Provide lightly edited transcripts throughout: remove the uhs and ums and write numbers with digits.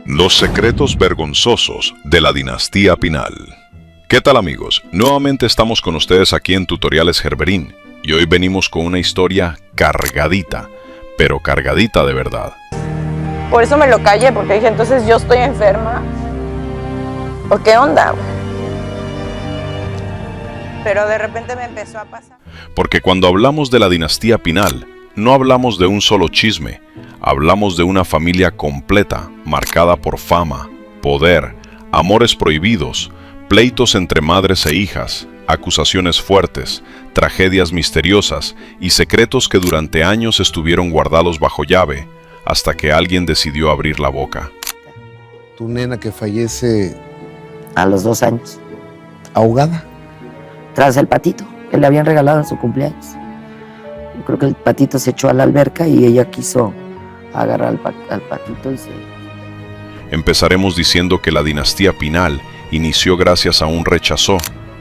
Los secretos vergonzosos de la dinastía Pinal. ¿Qué tal, amigos? Nuevamente estamos con ustedes aquí en Tutoriales Gerberín y hoy venimos con una historia cargadita, pero cargadita de verdad. Por eso me lo callé, porque dije, entonces yo estoy enferma. ¿O qué onda? Pero de repente me empezó a pasar. Porque cuando hablamos de la dinastía Pinal, no hablamos de un solo chisme, hablamos de una familia completa, marcada por fama, poder, amores prohibidos, pleitos entre madres e hijas, acusaciones fuertes, tragedias misteriosas y secretos que durante años estuvieron guardados bajo llave, hasta que alguien decidió abrir la boca. Tu nena que fallece a los 2 años, ahogada. Tras el patito que le habían regalado en su cumpleaños. Yo creo que el patito se echó a la alberca y ella quiso agarrar al patito y se... Empezaremos diciendo que la dinastía Pinal inició gracias a un rechazo.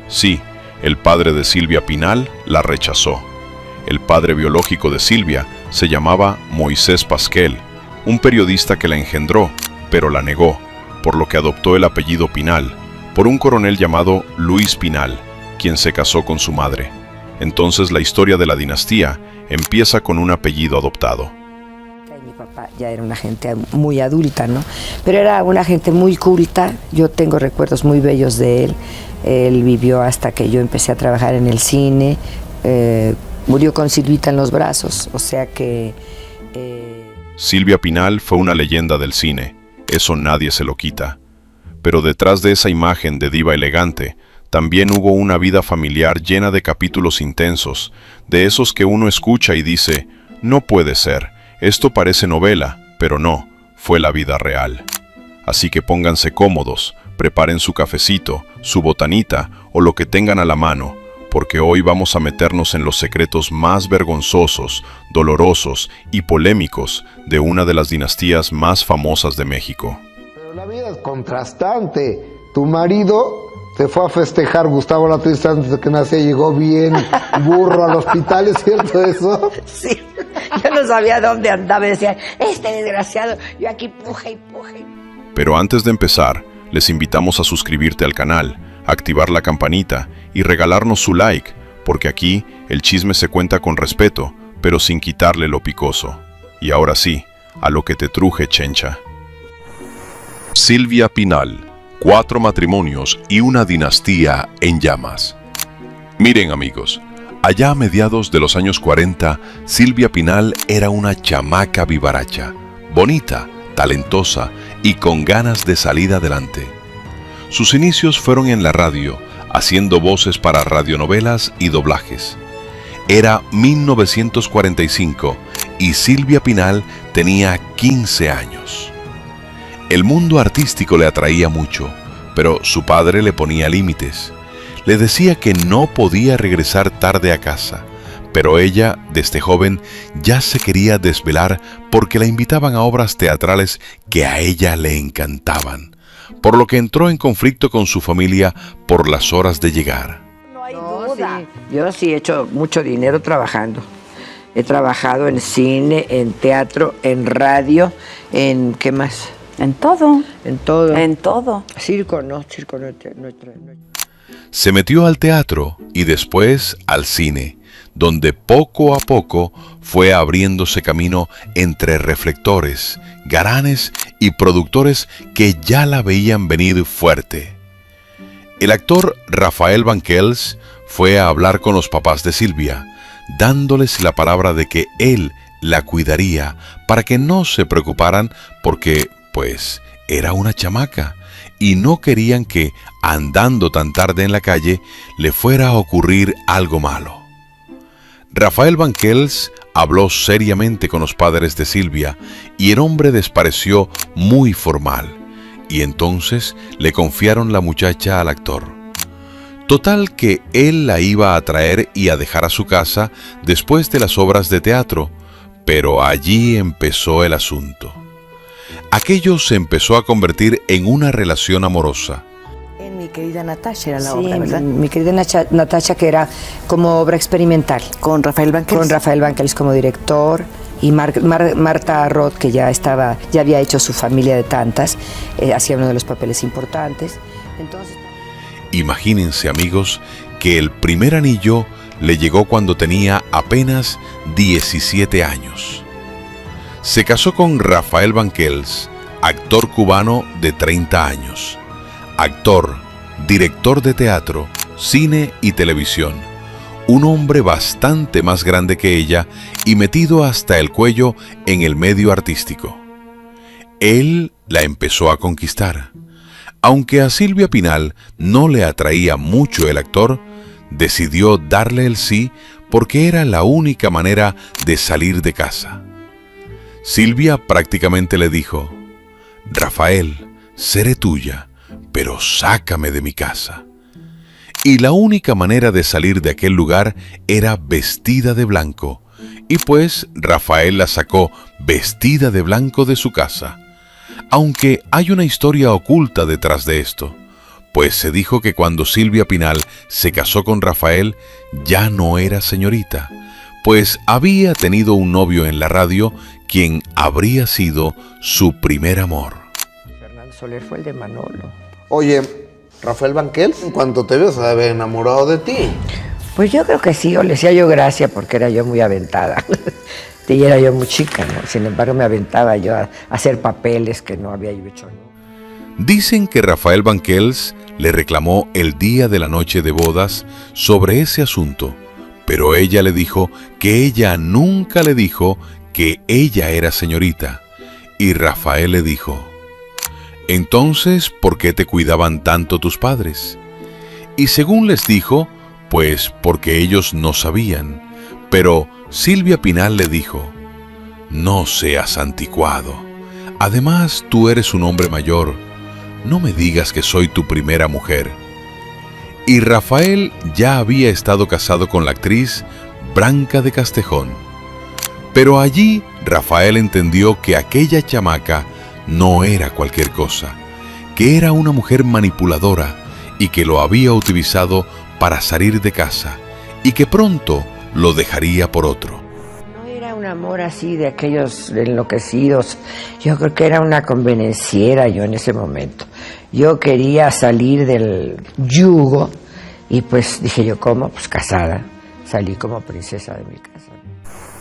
Sí, el padre de Silvia Pinal la rechazó. El padre biológico de Silvia se llamaba Moisés Pasquel, un periodista que la engendró, pero la negó, por lo que adoptó el apellido Pinal, por un coronel llamado Luis Pinal, quien se casó con su madre. Entonces la historia de la dinastía empieza con un apellido adoptado. Mi papá ya era una gente muy adulta, ¿no? Pero era una gente muy culta. Yo tengo recuerdos muy bellos de él. Él vivió hasta que yo empecé a trabajar en el cine. Murió con Silvita en los brazos, o sea que... Silvia Pinal fue una leyenda del cine, eso nadie se lo quita. Pero detrás de esa imagen de diva elegante, también hubo una vida familiar llena de capítulos intensos, de esos que uno escucha y dice, no puede ser, esto parece novela, pero no, fue la vida real. Así que pónganse cómodos, preparen su cafecito, su botanita o lo que tengan a la mano, porque hoy vamos a meternos en los secretos más vergonzosos, dolorosos y polémicos de una de las dinastías más famosas de México. Pero la vida es contrastante. Tu marido se fue a festejar, Gustavo Latris, antes de que nació, llegó bien burro al hospital, ¿es cierto eso? Sí, yo no sabía dónde andaba, decía, este desgraciado, yo aquí puje y puje. Pero antes de empezar, les invitamos a suscribirte al canal, activar la campanita y regalarnos su like, porque aquí el chisme se cuenta con respeto, pero sin quitarle lo picoso. Y ahora sí, a lo que te truje, chencha. Silvia Pinal, 4 matrimonios y una dinastía en llamas. Miren, amigos, allá a mediados de los años 40, Silvia Pinal era una chamaca vivaracha, bonita, talentosa y con ganas de salir adelante. Sus inicios fueron en la radio, haciendo voces para radionovelas y doblajes. Era 1945 y Silvia Pinal tenía 15 años. El mundo artístico le atraía mucho, pero su padre le ponía límites. Le decía que no podía regresar tarde a casa, pero ella, desde joven, ya se quería desvelar porque la invitaban a obras teatrales que a ella le encantaban, por lo que entró en conflicto con su familia por las horas de llegar. No hay duda. Sí. Yo sí he hecho mucho dinero trabajando. He trabajado en cine, en teatro, en radio, en... ¿qué más? En todo. En todo. En todo. Circo no. Se metió al teatro y después al cine, donde poco a poco fue abriéndose camino entre reflectores, galanes y productores que ya la veían venir fuerte. El actor Rafael Banquels fue a hablar con los papás de Silvia, dándoles la palabra de que él la cuidaría para que no se preocuparan porque, pues, era una chamaca y no querían que, andando tan tarde en la calle, le fuera a ocurrir algo malo. Rafael Banquels habló seriamente con los padres de Silvia y el hombre despareció muy formal, y entonces le confiaron la muchacha al actor. Total que él la iba a traer y a dejar a su casa después de las obras de teatro, pero allí empezó el asunto. Aquello se empezó a convertir en una relación amorosa. En Mi querida Natasha era la obra, ¿verdad? Mi querida Natasha, que era como obra experimental. Con Rafael Banquels. Con Rafael Banquels como director. y Marta Roth, que ya había hecho su familia de tantas, hacía uno de los papeles importantes. Entonces, imagínense, amigos, que el primer anillo le llegó cuando tenía apenas 17 años. Se casó con Rafael Banquells, actor cubano de 30 años, actor, director de teatro, cine y televisión, un hombre bastante más grande que ella y metido hasta el cuello en el medio artístico. Él la empezó a conquistar. Aunque a Silvia Pinal no le atraía mucho el actor, decidió darle el sí porque era la única manera de salir de casa. Silvia prácticamente le dijo: Rafael, seré tuya, pero sácame de mi casa. Y la única manera de salir de aquel lugar era vestida de blanco, y pues Rafael la sacó vestida de blanco de su casa. Aunque hay una historia oculta detrás de esto, pues se dijo que cuando Silvia Pinal se casó con Rafael ya no era señorita, pues había tenido un novio en la radio quien habría sido su primer amor. Fernando Soler fue el de Manolo. Oye, Rafael Banquells, en cuanto te veo, se debe haber enamorado de ti. Pues yo creo que sí, o le hacía yo gracia porque era yo muy aventada. Y era yo muy chica, ¿no? Sin embargo, me aventaba yo a hacer papeles que no había yo hecho, ¿no? Dicen que Rafael Banquells le reclamó el día de la noche de bodas sobre ese asunto, pero ella le dijo que ella nunca le dijo que ella era señorita, y Rafael le dijo: entonces, ¿por qué te cuidaban tanto tus padres? Y según les dijo, pues porque ellos no sabían, pero Silvia Pinal le dijo: no seas anticuado, además tú eres un hombre mayor, no me digas que soy tu primera mujer. Y Rafael ya había estado casado con la actriz Branca de Castejón. Pero allí Rafael entendió que aquella chamaca no era cualquier cosa, que era una mujer manipuladora y que lo había utilizado para salir de casa y que pronto lo dejaría por otro. No era un amor así de aquellos enloquecidos, yo creo que era una convenenciera yo en ese momento. Yo quería salir del yugo y pues dije yo, ¿cómo? Pues casada, salí como princesa de mi casa.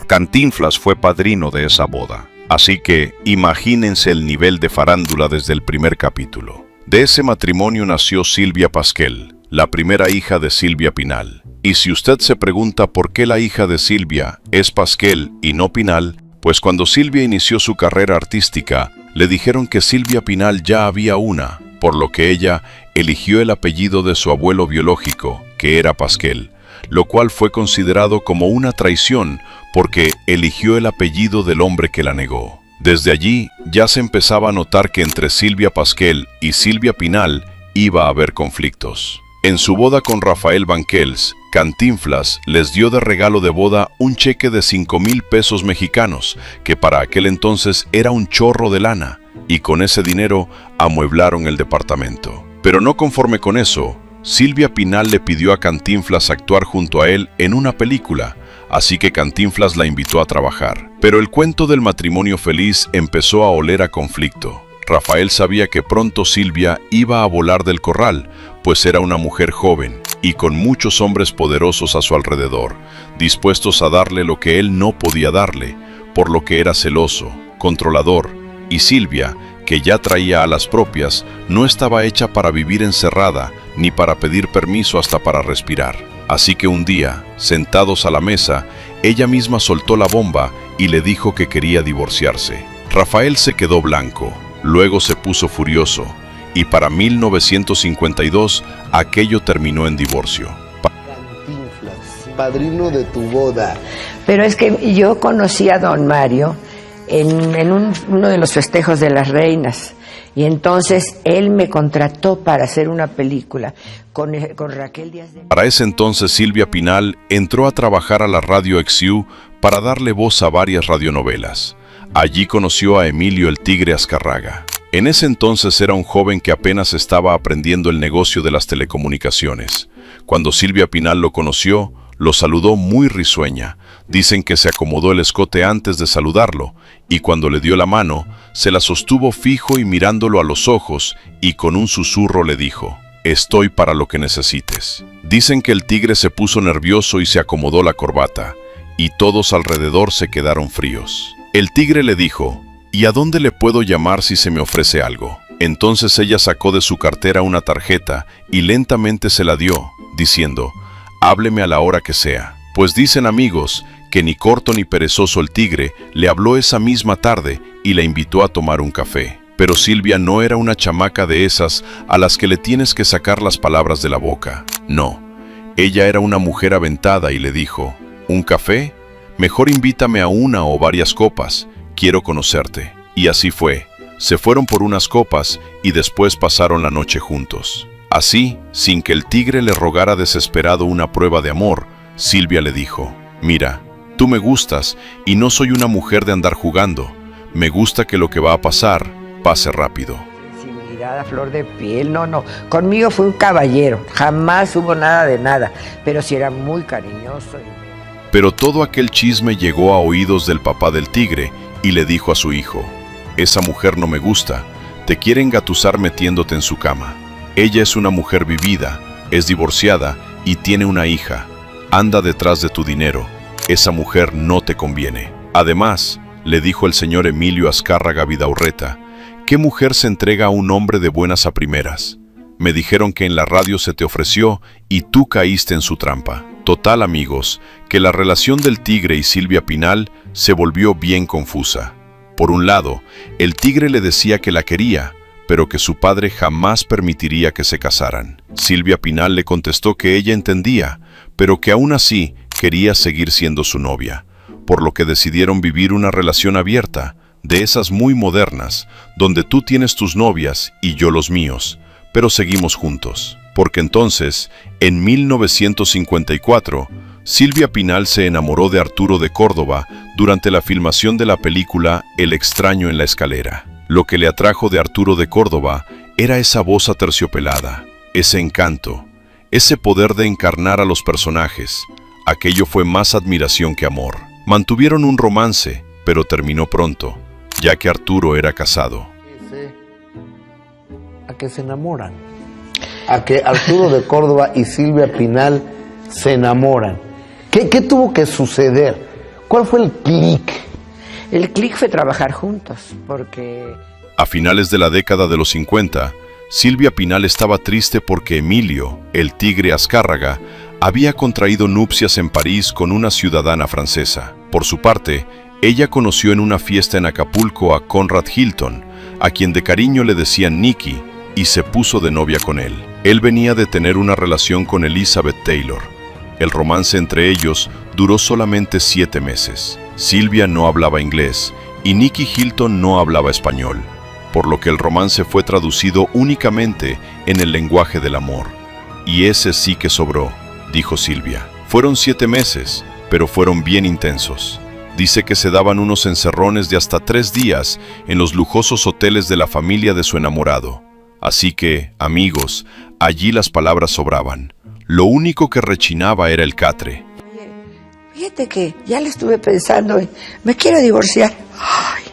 Cantinflas fue padrino de esa boda, así que imagínense el nivel de farándula desde el primer capítulo. De ese matrimonio nació Silvia Pasquel, la primera hija de Silvia Pinal. Y si usted se pregunta por qué la hija de Silvia es Pasquel y no Pinal, pues cuando Silvia inició su carrera artística, le dijeron que Silvia Pinal ya había una, por lo que ella eligió el apellido de su abuelo biológico, que era Pasquel, lo cual fue considerado como una traición porque eligió el apellido del hombre que la negó. Desde allí ya se empezaba a notar que entre Silvia Pasquel y Silvia Pinal iba a haber conflictos. En su boda con Rafael Banquells, Cantinflas les dio de regalo de boda un cheque de 5,000 pesos mexicanos, que para aquel entonces era un chorro de lana, y con ese dinero amueblaron el departamento. Pero no conforme con eso, Silvia Pinal le pidió a Cantinflas actuar junto a él en una película, así que Cantinflas la invitó a trabajar. Pero el cuento del matrimonio feliz empezó a oler a conflicto. Rafael sabía que pronto Silvia iba a volar del corral, pues era una mujer joven y con muchos hombres poderosos a su alrededor, dispuestos a darle lo que él no podía darle, por lo que era celoso, controlador, y Silvia, que ya traía alas propias, no estaba hecha para vivir encerrada, ni para pedir permiso hasta para respirar. Así que un día, sentados a la mesa, ella misma soltó la bomba y le dijo que quería divorciarse. Rafael se quedó blanco, luego se puso furioso, y para 1952 aquello terminó en divorcio. Cantinflas, padrino de tu boda. Pero es que yo conocí a don Mario en uno de los festejos de las reinas, y entonces él me contrató para hacer una película con Raquel Díaz de... Para ese entonces Silvia Pinal entró a trabajar a la radio XU para darle voz a varias radionovelas. Allí conoció a Emilio el Tigre Azcárraga. En ese entonces era un joven que apenas estaba aprendiendo el negocio de las telecomunicaciones. Cuando Silvia Pinal lo conoció, Lo saludó muy risueña. Dicen que se acomodó el escote antes de saludarlo, y cuando le dio la mano, se la sostuvo fijo y mirándolo a los ojos, y con un susurro le dijo: «Estoy para lo que necesites». Dicen que el tigre se puso nervioso y se acomodó la corbata, y todos alrededor se quedaron fríos. El tigre le dijo: «¿Y a dónde le puedo llamar si se me ofrece algo?». Entonces ella sacó de su cartera una tarjeta y lentamente se la dio, diciendo: «Hábleme a la hora que sea». Pues dicen amigos que ni corto ni perezoso el tigre le habló esa misma tarde y la invitó a tomar un café. Pero Silvia no era una chamaca de esas a las que le tienes que sacar las palabras de la boca. No, ella era una mujer aventada y le dijo: «¿Un café? Mejor invítame a una o varias copas, quiero conocerte». Y así fue. Se fueron por unas copas y después pasaron la noche juntos. Así, sin que el tigre le rogara desesperado una prueba de amor, Silvia le dijo: «Mira, tú me gustas y no soy una mujer de andar jugando. Me gusta que lo que va a pasar, pase rápido». Sensibilidad a flor de piel, no. Conmigo fue un caballero, jamás hubo nada de nada, pero sí era muy cariñoso. Pero todo aquel chisme llegó a oídos del papá del tigre y le dijo a su hijo: «Esa mujer no me gusta, te quiere engatusar metiéndote en su cama. Ella es una mujer vivida, es divorciada y tiene una hija. Anda detrás de tu dinero, esa mujer no te conviene». Además, le dijo el señor Emilio Azcárraga Vidaurreta: «¿Qué mujer se entrega a un hombre de buenas a primeras? Me dijeron que en la radio se te ofreció y tú caíste en su trampa». Total, amigos, que la relación del tigre y Silvia Pinal se volvió bien confusa. Por un lado, el tigre le decía que la quería, pero que su padre jamás permitiría que se casaran. Silvia Pinal le contestó que ella entendía, pero que aún así quería seguir siendo su novia, por lo que decidieron vivir una relación abierta, de esas muy modernas, donde tú tienes tus novias y yo los míos, pero seguimos juntos. Porque entonces, en 1954, Silvia Pinal se enamoró de Arturo de Córdoba durante la filmación de la película El extraño en la escalera. Lo que le atrajo de Arturo de Córdoba era esa voz aterciopelada, ese encanto, ese poder de encarnar a los personajes. Aquello fue más admiración que amor. Mantuvieron un romance, pero terminó pronto, ya que Arturo era casado. A que se enamoran. A que Arturo de Córdoba y Silvia Pinal se enamoran. ¿Qué tuvo que suceder? ¿Cuál fue el clic? El clic fue trabajar juntos, porque... A finales de la década de los 50, Silvia Pinal estaba triste porque Emilio, el tigre Azcárraga, había contraído nupcias en París con una ciudadana francesa. Por su parte, ella conoció en una fiesta en Acapulco a Conrad Hilton, a quien de cariño le decían Nicky, y se puso de novia con él. Él venía de tener una relación con Elizabeth Taylor. El romance entre ellos duró solamente 7 meses. Silvia no hablaba inglés y Nicky Hilton no hablaba español, por lo que el romance fue traducido únicamente en el lenguaje del amor. Y ese sí que sobró, dijo Silvia. Fueron 7 meses, pero fueron bien intensos. Dice que se daban unos encerrones de hasta 3 días en los lujosos hoteles de la familia de su enamorado. Así que, amigos, allí las palabras sobraban. Lo único que rechinaba era el catre. Fíjate que ya le estuve pensando, me quiero divorciar. Ay,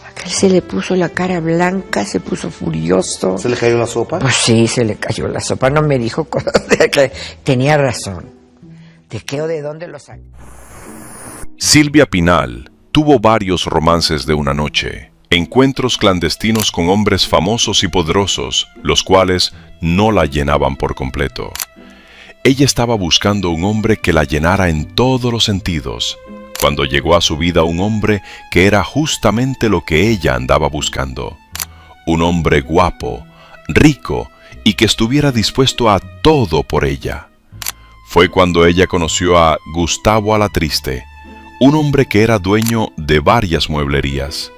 aquel se le puso la cara blanca, se puso furioso. ¿Se le cayó la sopa? Pues sí, se le cayó la sopa, no me dijo cosas de que tenía razón. ¿De qué o de dónde lo sacó? Silvia Pinal tuvo varios romances de una noche, encuentros clandestinos con hombres famosos y poderosos, los cuales no la llenaban por completo. Ella estaba buscando un hombre que la llenara en todos los sentidos, cuando llegó a su vida un hombre que era justamente lo que ella andaba buscando. Un hombre guapo, rico y que estuviera dispuesto a todo por ella. Fue cuando ella conoció a Gustavo Alatriste, un hombre que era dueño de varias mueblerías.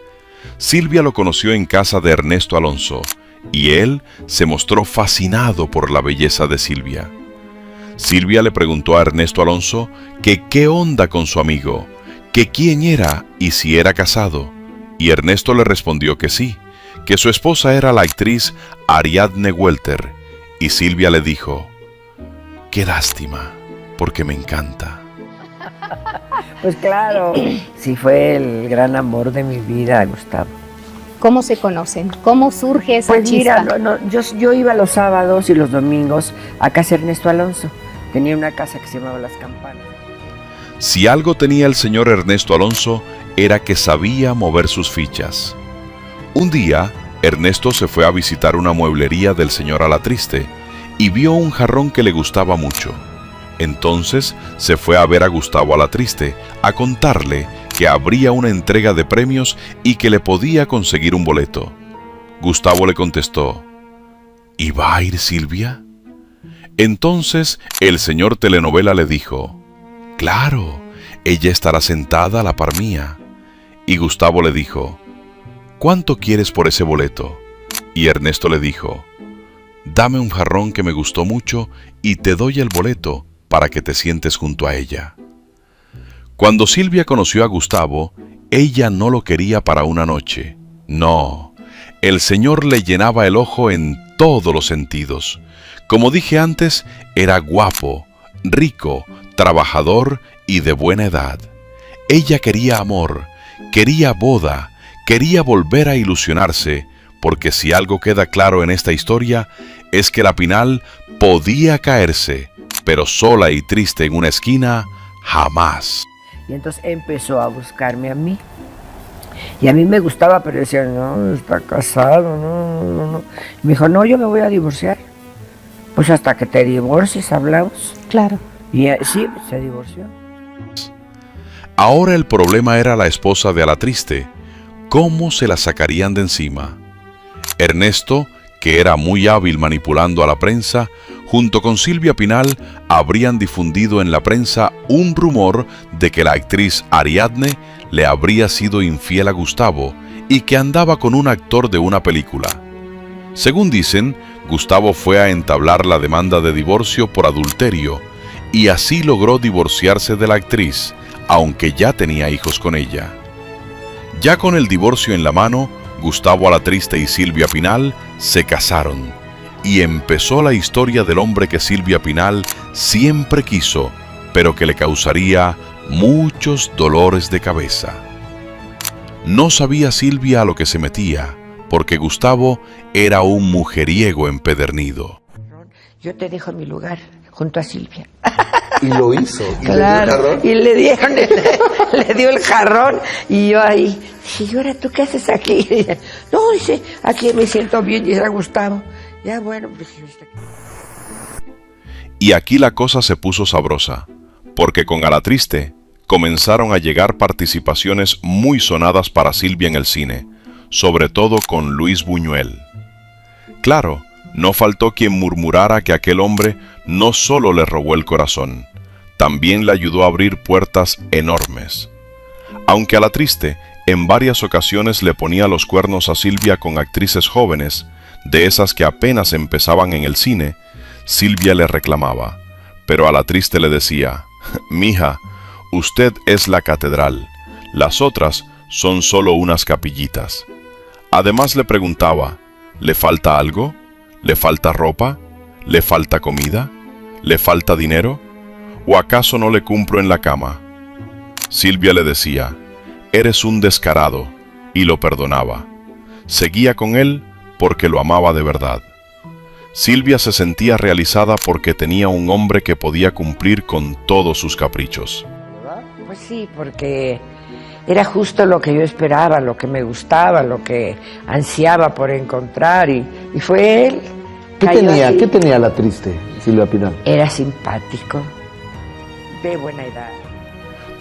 Silvia lo conoció en casa de Ernesto Alonso, y él se mostró fascinado por la belleza de Silvia. Silvia le preguntó a Ernesto Alonso que qué onda con su amigo, que quién era y si era casado, y Ernesto le respondió que sí, que su esposa era la actriz Ariadne Welter, y Silvia le dijo: «Qué lástima, porque me encanta». Pues claro, sí fue el gran amor de mi vida, Gustavo. ¿Cómo se conocen? ¿Cómo surge esa Pues chispa? mira, yo iba los sábados y los domingos a casa Ernesto Alonso. Tenía una casa que se llamaba Las Campanas. Si algo tenía el señor Ernesto Alonso, era que sabía mover sus fichas. Un día, Ernesto se fue a visitar una mueblería del señor Alatriste y vio un jarrón que le gustaba mucho. Entonces se fue a ver a Gustavo Alatriste a contarle que habría una entrega de premios y que le podía conseguir un boleto. Gustavo le contestó: ¿y va a ir Silvia? Entonces el señor telenovela le dijo: claro, ella estará sentada a la par mía. Y Gustavo le dijo: ¿cuánto quieres por ese boleto? Y Ernesto le dijo: dame un jarrón que me gustó mucho y te doy el boleto para que te sientes junto a ella. Cuando Silvia conoció a Gustavo, ella no lo quería para una noche. No, el señor le llenaba el ojo en todos los sentidos. Como dije antes, era guapo, rico, trabajador y de buena edad. Ella quería amor, quería boda, quería volver a ilusionarse, porque si algo queda claro en esta historia, es que la Pinal podía caerse, pero sola y triste en una esquina, jamás. Y entonces empezó a buscarme a mí. Y a mí me gustaba, pero decía, no, está casado, no. Y me dijo, no, yo me voy a divorciar. Pues hasta que te divorcies hablamos. Claro. Y sí, se divorció. Ahora el problema era la esposa de Alatriste. ¿Cómo se la sacarían de encima? Ernesto, que era muy hábil manipulando a la prensa, junto con Silvia Pinal, habrían difundido en la prensa un rumor de que la actriz Ariadne le habría sido infiel a Gustavo y que andaba con un actor de una película. Según dicen, Gustavo fue a entablar la demanda de divorcio por adulterio y así logró divorciarse de la actriz, aunque ya tenía hijos con ella. Ya con el divorcio en la mano, Gustavo Alatriste y Silvia Pinal se casaron y empezó la historia del hombre que Silvia Pinal siempre quiso, pero que le causaría muchos dolores de cabeza. No sabía Silvia a lo que se metía, porque Gustavo era un mujeriego empedernido. Yo te dejo en mi lugar, junto a Silvia. Y lo hizo. ¿Y Claro, y le dio el jarrón y yo ahí, señora, ¿tú qué haces aquí? No, dice, aquí me siento bien, dice Gustavo. Ya bueno, pues yo estoy aquí. Y aquí la cosa se puso sabrosa, porque con Alatriste comenzaron a llegar participaciones muy sonadas para Silvia en el cine, sobre todo con Luis Buñuel. Claro, no faltó quien murmurara que aquel hombre no solo le robó el corazón, también le ayudó a abrir puertas enormes. Aunque Alatriste en varias ocasiones le ponía los cuernos a Silvia con actrices jóvenes, de esas que apenas empezaban en el cine, Silvia le reclamaba, pero Alatriste le decía: mija, usted es la catedral, las otras son solo unas capillitas. Además le preguntaba, ¿le falta algo? ¿Le falta ropa? ¿Le falta comida? ¿Le falta dinero? ¿O acaso no le cumplo en la cama? Silvia le decía, eres un descarado, y lo perdonaba. Seguía con él porque lo amaba de verdad. Silvia se sentía realizada porque tenía un hombre que podía cumplir con todos sus caprichos. Pues sí, porque era justo lo que yo esperaba, lo que me gustaba, lo que ansiaba por encontrar, y fue él. ¿Qué tenía la triste Silvia Pinal? Era simpático, de buena edad.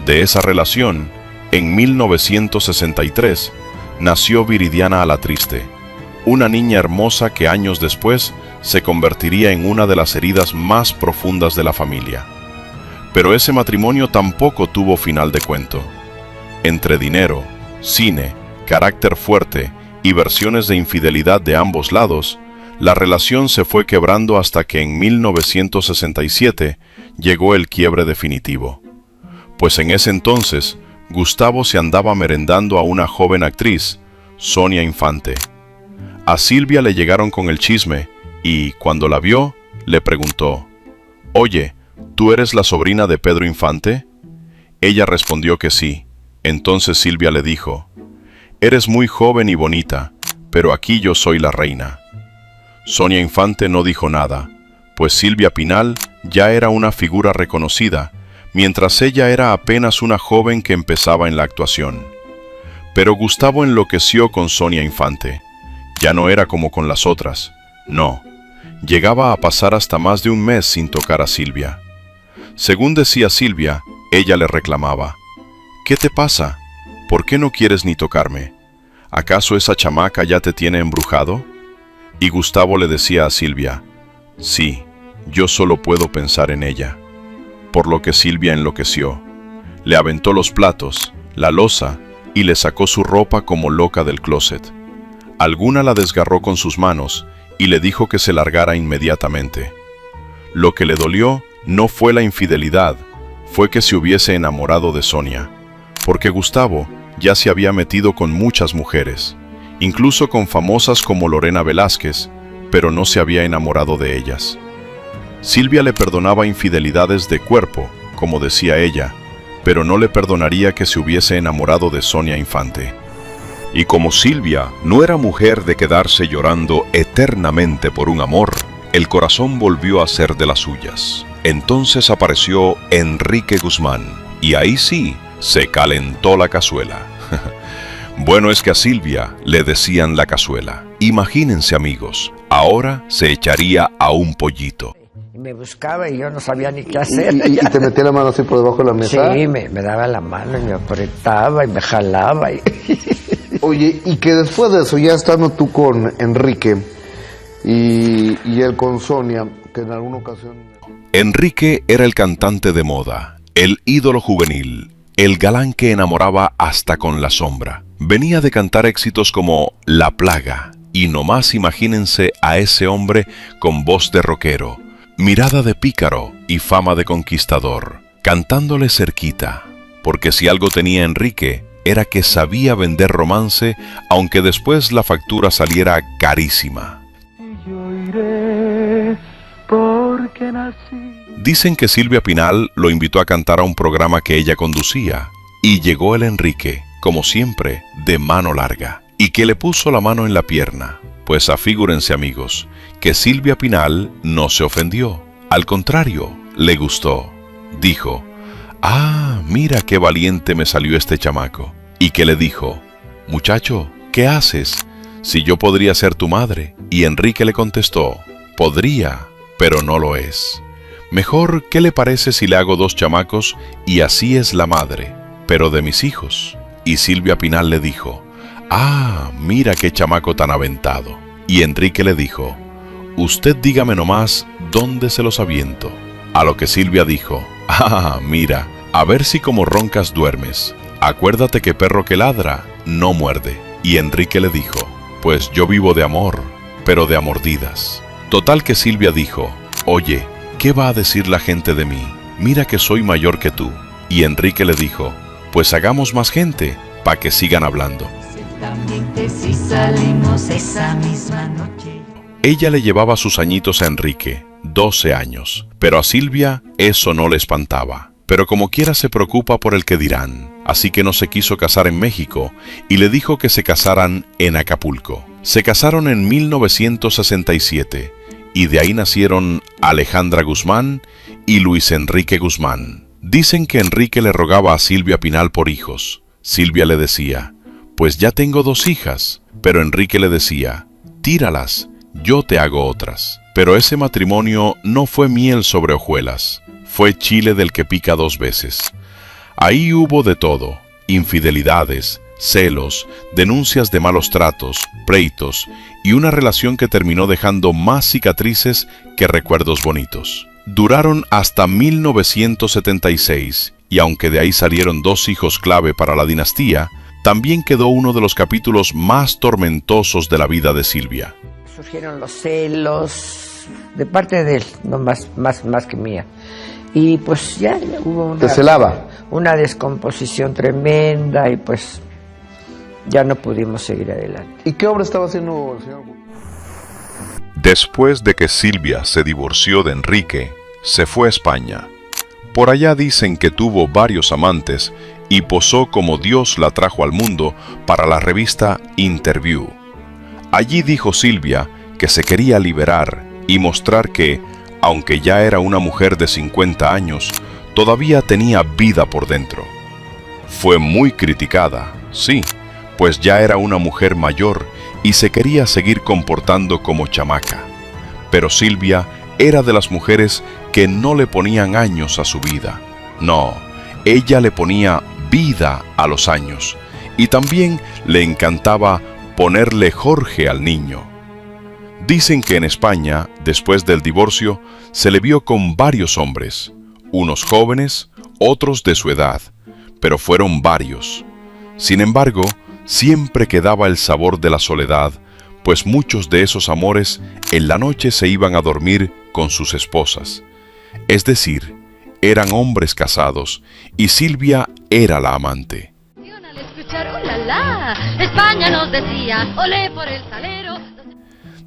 De esa relación, en 1963, nació Viridiana Alatriste, una niña hermosa que años después se convertiría en una de las heridas más profundas de la familia. Pero ese matrimonio tampoco tuvo final de cuento. Entre dinero, cine, carácter fuerte y versiones de infidelidad de ambos lados, la relación se fue quebrando hasta que en 1967 llegó el quiebre definitivo. Pues en ese entonces, Gustavo se andaba merendando a una joven actriz, Sonia Infante. A Silvia le llegaron con el chisme y, cuando la vio, le preguntó, «Oye, ¿tú eres la sobrina de Pedro Infante?» Ella respondió que sí. Entonces Silvia le dijo: «Eres muy joven y bonita, pero aquí yo soy la reina». Sonia Infante no dijo nada, pues Silvia Pinal ya era una figura reconocida, mientras ella era apenas una joven que empezaba en la actuación. Pero Gustavo enloqueció con Sonia Infante. Ya no era como con las otras, no. Llegaba a pasar hasta más de un mes sin tocar a Silvia. Según decía Silvia, ella le reclamaba: «¿Qué te pasa? ¿Por qué no quieres ni tocarme? ¿Acaso esa chamaca ya te tiene embrujado?». Y Gustavo le decía a Silvia: «Sí, yo solo puedo pensar en ella». Por lo que Silvia enloqueció. Le aventó los platos, la loza, y le sacó su ropa como loca del closet. Alguna la desgarró con sus manos y le dijo que se largara inmediatamente. Lo que le dolió no fue la infidelidad, fue que se hubiese enamorado de Sonia, porque Gustavo ya se había metido con muchas mujeres, incluso con famosas como Lorena Velázquez, pero no se había enamorado de ellas. Silvia le perdonaba infidelidades de cuerpo, como decía ella, pero no le perdonaría que se hubiese enamorado de Sonia Infante. Y como Silvia no era mujer de quedarse llorando eternamente por un amor, el corazón volvió a ser de las suyas. Entonces apareció Enrique Guzmán, y ahí sí, se calentó la cazuela. Bueno, es que a Silvia le decían la cazuela. Imagínense, amigos, ahora se echaría a un pollito. Me buscaba y yo no sabía ni qué hacer. ¿Y te metía la mano así por debajo de la mesa? Sí, me daba la mano y me apretaba y me jalaba. Oye, y que después de eso, ya estando tú con Enrique y él con Sonia, que en alguna ocasión... Enrique era el cantante de moda, el ídolo juvenil, el galán que enamoraba hasta con la sombra. Venía de cantar éxitos como La Plaga, y nomás imagínense a ese hombre con voz de rockero, mirada de pícaro y fama de conquistador, cantándole cerquita, porque si algo tenía Enrique, era que sabía vender romance, aunque después la factura saliera carísima. Dicen que Silvia Pinal lo invitó a cantar a un programa que ella conducía, y llegó el Enrique, como siempre, de mano larga, y que le puso la mano en la pierna. Pues afigúrense, amigos, que Silvia Pinal no se ofendió. Al contrario, le gustó. Dijo: «Ah, mira qué valiente me salió este chamaco». Y que le dijo: «Muchacho, ¿qué haces? Si yo podría ser tu madre». Y Enrique le contestó: «Podría, pero no lo es. Mejor, ¿qué le parece si le hago 2 chamacos y así es la madre, pero de mis hijos?» Y Silvia Pinal le dijo: «Ah, mira qué chamaco tan aventado». Y Enrique le dijo: «Usted dígame nomás dónde se los aviento». A lo que Silvia dijo: «Ah, mira, a ver si como roncas duermes. Acuérdate que perro que ladra no muerde». Y Enrique le dijo: «Pues yo vivo de amor, pero de a mordidas». Total que Silvia dijo: «Oye, ¿qué va a decir la gente de mí? Mira que soy mayor que tú». Y Enrique le dijo: «Pues hagamos más gente, pa' que sigan hablando». Ella le llevaba sus añitos a Enrique, 12 años, pero a Silvia eso no le espantaba. Pero como quiera se preocupa por el que dirán, así que no se quiso casar en México y le dijo que se casaran en Acapulco. Se casaron en 1967 y de ahí nacieron Alejandra Guzmán y Luis Enrique Guzmán. Dicen que Enrique le rogaba a Silvia Pinal por hijos. Silvia le decía: «Pues ya tengo 2 hijas», pero Enrique le decía: «Tíralas, yo te hago otras». Pero ese matrimonio no fue miel sobre hojuelas, fue chile del que pica 2 veces. Ahí hubo de todo: infidelidades, celos, denuncias de malos tratos, pleitos y una relación que terminó dejando más cicatrices que recuerdos bonitos. Duraron hasta 1976 y aunque de ahí salieron 2 hijos clave para la dinastía, también quedó uno de los capítulos más tormentosos de la vida de Silvia. Surgieron los celos de parte de él, no más que mía. Y pues ya hubo ¿Te celaba? Una descomposición tremenda y pues ya no pudimos seguir adelante. ¿Y qué obra estaba haciendo el señor? Después de que Silvia se divorció de Enrique, se fue a España. Por allá dicen que tuvo varios amantes y posó como Dios la trajo al mundo para la revista Interview. Allí dijo Silvia que se quería liberar y mostrar que, aunque ya era una mujer de 50 años, todavía tenía vida por dentro. Fue muy criticada, sí, pues ya era una mujer mayor y se quería seguir comportando como chamaca. Pero Silvia era de las mujeres que no le ponían años a su vida. No, ella le ponía vida a los años. Y también le encantaba ponerle Jorge al niño. Dicen que en España, después del divorcio, se le vio con varios hombres, unos jóvenes, otros de su edad, pero fueron varios. Sin embargo, siempre quedaba el sabor de la soledad, pues muchos de esos amores en la noche se iban a dormir con sus esposas. Es decir, eran hombres casados y Silvia era la amante. Al escuchar, ¡oh, la, la! España nos decía, olé por el salero.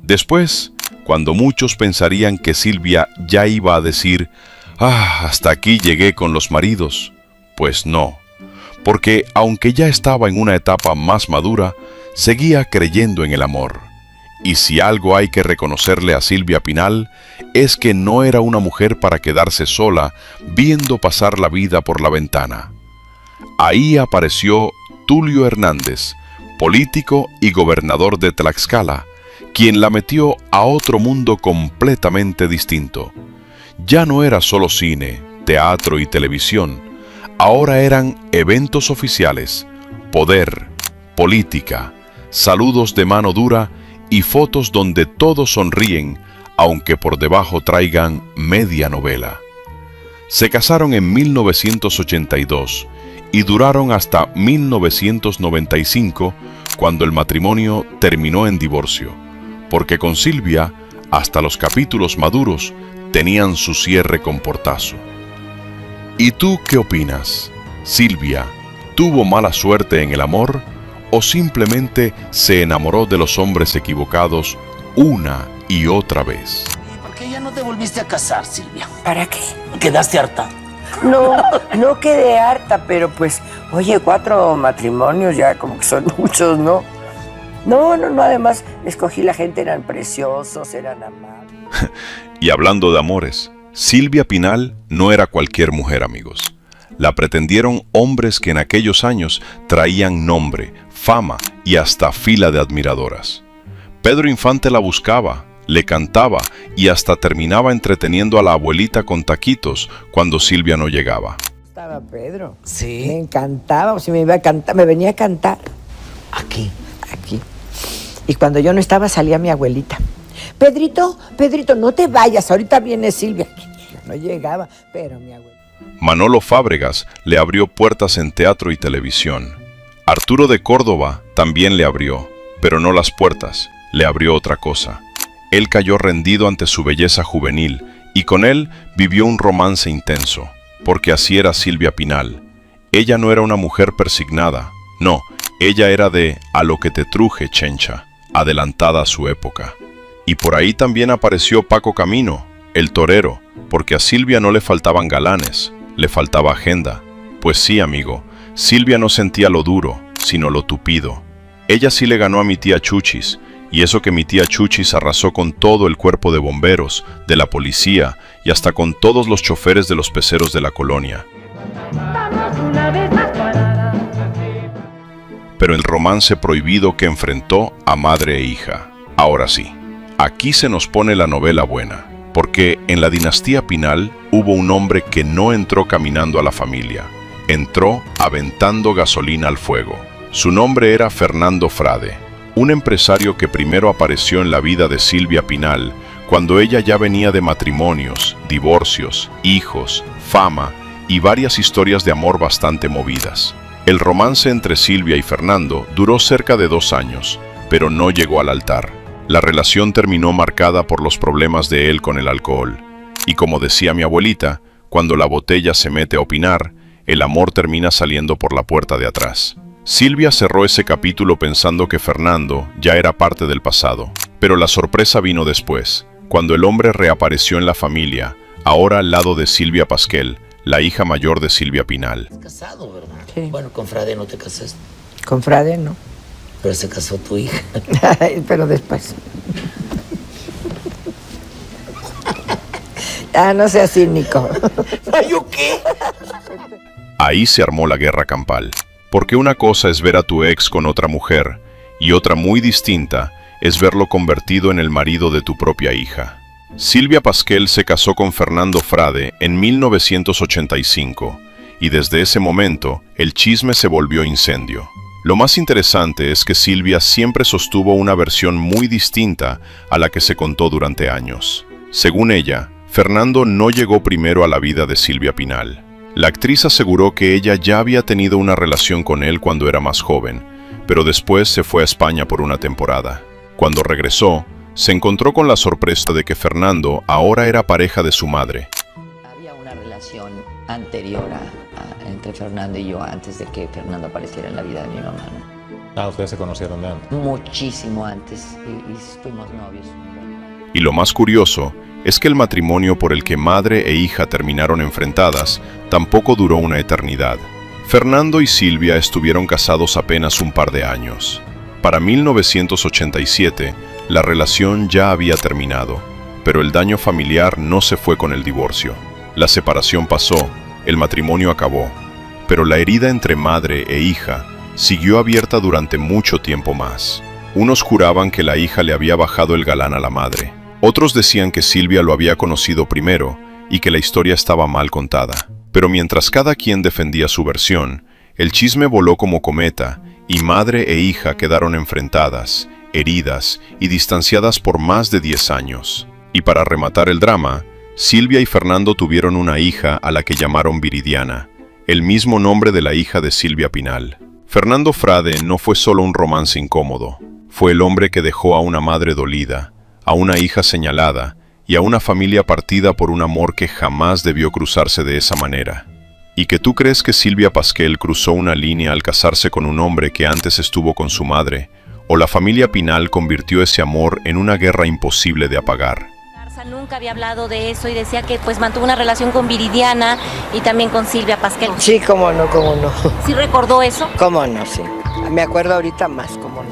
Después, cuando muchos pensarían que Silvia ya iba a decir, hasta aquí llegué con los maridos, pues no, porque aunque ya estaba en una etapa más madura, seguía creyendo en el amor. Y si algo hay que reconocerle a Silvia Pinal, es que no era una mujer para quedarse sola viendo pasar la vida por la ventana. Ahí apareció Tulio Hernández, político y gobernador de Tlaxcala, quien la metió a otro mundo completamente distinto. Ya no era solo cine, teatro y televisión, ahora eran eventos oficiales, poder, política, saludos de mano dura y fotos donde todos sonríen, aunque por debajo traigan media novela. Se casaron en 1982 y duraron hasta 1995, cuando el matrimonio terminó en divorcio, porque con Silvia, hasta los capítulos maduros tenían su cierre con portazo. ¿Y tú qué opinas? ¿Silvia tuvo mala suerte en el amor o simplemente se enamoró de los hombres equivocados una y otra vez? ¿Por qué ya no te volviste a casar, Silvia? ¿Para qué? ¿Quedaste harta? No, no quedé harta, pero pues, oye, 4 matrimonios ya como que son muchos, ¿no? No, además escogí la gente, eran preciosos, eran amables. Y hablando de amores, Silvia Pinal no era cualquier mujer, amigos. La pretendieron hombres que en aquellos años traían nombre, fama y hasta fila de admiradoras. Pedro Infante la buscaba, le cantaba y hasta terminaba entreteniendo a la abuelita con taquitos cuando Silvia no llegaba. Estaba Pedro. Sí. Me encantaba, o sea, me iba a cantar, me venía a cantar. Aquí. Aquí. Y cuando yo no estaba, salía mi abuelita. Pedrito, no te vayas, ahorita viene Silvia. Yo no llegaba, pero mi abuelita. Manolo Fábregas le abrió puertas en teatro y televisión. Arturo de Córdoba también le abrió, pero no las puertas, le abrió otra cosa. Él cayó rendido ante su belleza juvenil y con él vivió un romance intenso, porque así era Silvia Pinal. Ella no era una mujer persignada, no, ella era de a lo que te truje, chencha, adelantada a su época. Y por ahí también apareció Paco Camino, el torero, porque a Silvia no le faltaban galanes, le faltaba agenda. Pues sí, amigo, Silvia no sentía lo duro, sino lo tupido. Ella sí le ganó a mi tía Chuchis, y eso que mi tía Chuchis arrasó con todo el cuerpo de bomberos, de la policía y hasta con todos los choferes de los peceros de la colonia. Pero el romance prohibido que enfrentó a madre e hija. Ahora sí, aquí se nos pone la novela buena, porque en la dinastía Pinal hubo un hombre que no entró caminando a la familia, entró aventando gasolina al fuego. Su nombre era Fernando Frade, un empresario que primero apareció en la vida de Silvia Pinal, cuando ella ya venía de matrimonios, divorcios, hijos, fama y varias historias de amor bastante movidas. El romance entre Silvia y Fernando duró cerca de 2 años, pero no llegó al altar. La relación terminó marcada por los problemas de él con el alcohol. Y como decía mi abuelita, cuando la botella se mete a opinar, el amor termina saliendo por la puerta de atrás. Silvia cerró ese capítulo pensando que Fernando ya era parte del pasado. Pero la sorpresa vino después, cuando el hombre reapareció en la familia, ahora al lado de Silvia Pasquel, la hija mayor de Silvia Pinal. Casado, ¿verdad? Sí. Bueno, con Frade no te casaste, Con Frade no. pero se casó tu hija. Pero después. No seas cínico. ¿Ay, yo qué? Ahí se armó la guerra campal, porque una cosa es ver a tu ex con otra mujer, y otra muy distinta es verlo convertido en el marido de tu propia hija. Silvia Pasquel se casó con Fernando Frade en 1985, y desde ese momento el chisme se volvió incendio. Lo más interesante es que Silvia siempre sostuvo una versión muy distinta a la que se contó durante años. Según ella, Fernando no llegó primero a la vida de Silvia Pinal. La actriz aseguró que ella ya había tenido una relación con él cuando era más joven, pero después se fue a España por una temporada. Cuando regresó, se encontró con la sorpresa de que Fernando ahora era pareja de su madre. Había una relación anterior entre Fernando y yo antes de que Fernando apareciera en la vida de mi mamá, ¿no? Ustedes se conocieron de antes. Muchísimo antes y fuimos novios. Y lo más curioso es que el matrimonio por el que madre e hija terminaron enfrentadas tampoco duró una eternidad. Fernando y Silvia estuvieron casados apenas un par de años. Para 1987, la relación ya había terminado, pero el daño familiar no se fue con el divorcio. La separación pasó, el matrimonio acabó, pero la herida entre madre e hija siguió abierta durante mucho tiempo más. Unos juraban que la hija le había bajado el galán a la madre. Otros decían que Silvia lo había conocido primero y que la historia estaba mal contada. Pero mientras cada quien defendía su versión, el chisme voló como cometa y madre e hija quedaron enfrentadas, heridas y distanciadas por más de 10 años. Y para rematar el drama, Silvia y Fernando tuvieron una hija a la que llamaron Viridiana, el mismo nombre de la hija de Silvia Pinal. Fernando Frade no fue solo un romance incómodo, fue el hombre que dejó a una madre dolida, a una hija señalada y a una familia partida por un amor que jamás debió cruzarse de esa manera. ¿Y que tú crees que Silvia Pasquel cruzó una línea al casarse con un hombre que antes estuvo con su madre, o la familia Pinal convirtió ese amor en una guerra imposible de apagar? Nunca había hablado de eso y decía que pues mantuvo una relación con Viridiana y también con Silvia Pasquel. Sí, cómo no. ¿Sí recordó eso? Cómo no, sí. Me acuerdo ahorita más, cómo no.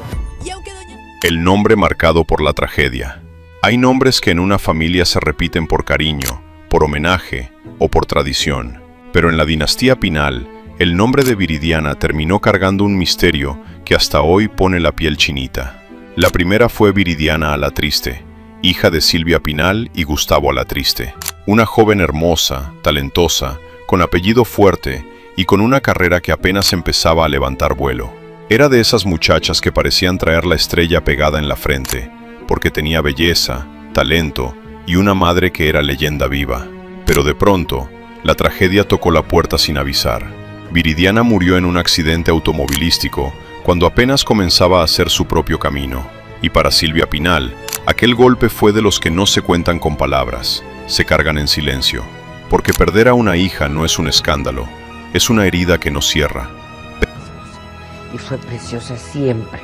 El nombre marcado por la tragedia. Hay nombres que en una familia se repiten por cariño, por homenaje o por tradición. Pero en la dinastía Pinal, el nombre de Viridiana terminó cargando un misterio que hasta hoy pone la piel chinita. La primera fue Viridiana Alatriste, hija de Silvia Pinal y Gustavo Alatriste. Una joven hermosa, talentosa, con apellido fuerte y con una carrera que apenas empezaba a levantar vuelo. Era de esas muchachas que parecían traer la estrella pegada en la frente, porque tenía belleza, talento y una madre que era leyenda viva. Pero de pronto, la tragedia tocó la puerta sin avisar. Viridiana murió en un accidente automovilístico cuando apenas comenzaba a hacer su propio camino. Y para Silvia Pinal, aquel golpe fue de los que no se cuentan con palabras, se cargan en silencio. Porque perder a una hija no es un escándalo, es una herida que no cierra. Y fue preciosa siempre.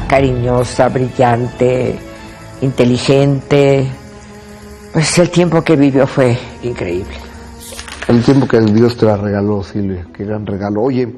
Cariñosa, brillante, inteligente. Pues el tiempo que vivió fue increíble. El tiempo que Dios te la regaló, Silvia, qué gran regalo. Oye,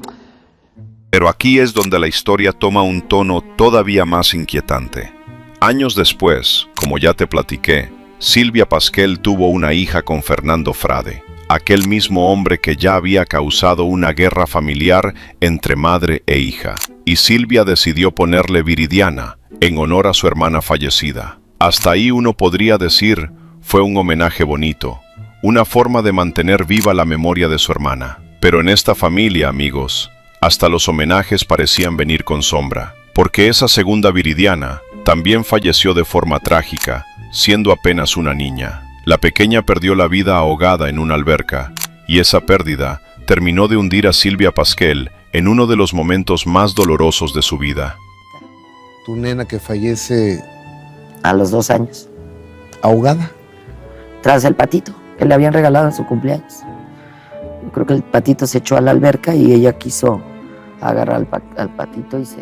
Pero aquí es donde la historia toma un tono todavía más inquietante. Años después, como ya te platiqué, Silvia Pasquel tuvo una hija con Fernando Frade, aquel mismo hombre que ya había causado una guerra familiar entre madre e hija. Y Silvia decidió ponerle Viridiana, en honor a su hermana fallecida. Hasta ahí uno podría decir, fue un homenaje bonito, una forma de mantener viva la memoria de su hermana. Pero en esta familia, amigos, hasta los homenajes parecían venir con sombra, porque esa segunda Viridiana también falleció de forma trágica, siendo apenas una niña. La pequeña perdió la vida ahogada en una alberca, y esa pérdida terminó de hundir a Silvia Pasquel en uno de los momentos más dolorosos de su vida. tu nena que fallece A los 2 años. ahogada. Tras el patito que le habían regalado en su cumpleaños. Yo creo que el patito se echó a la alberca y ella quiso agarrar al patito y se...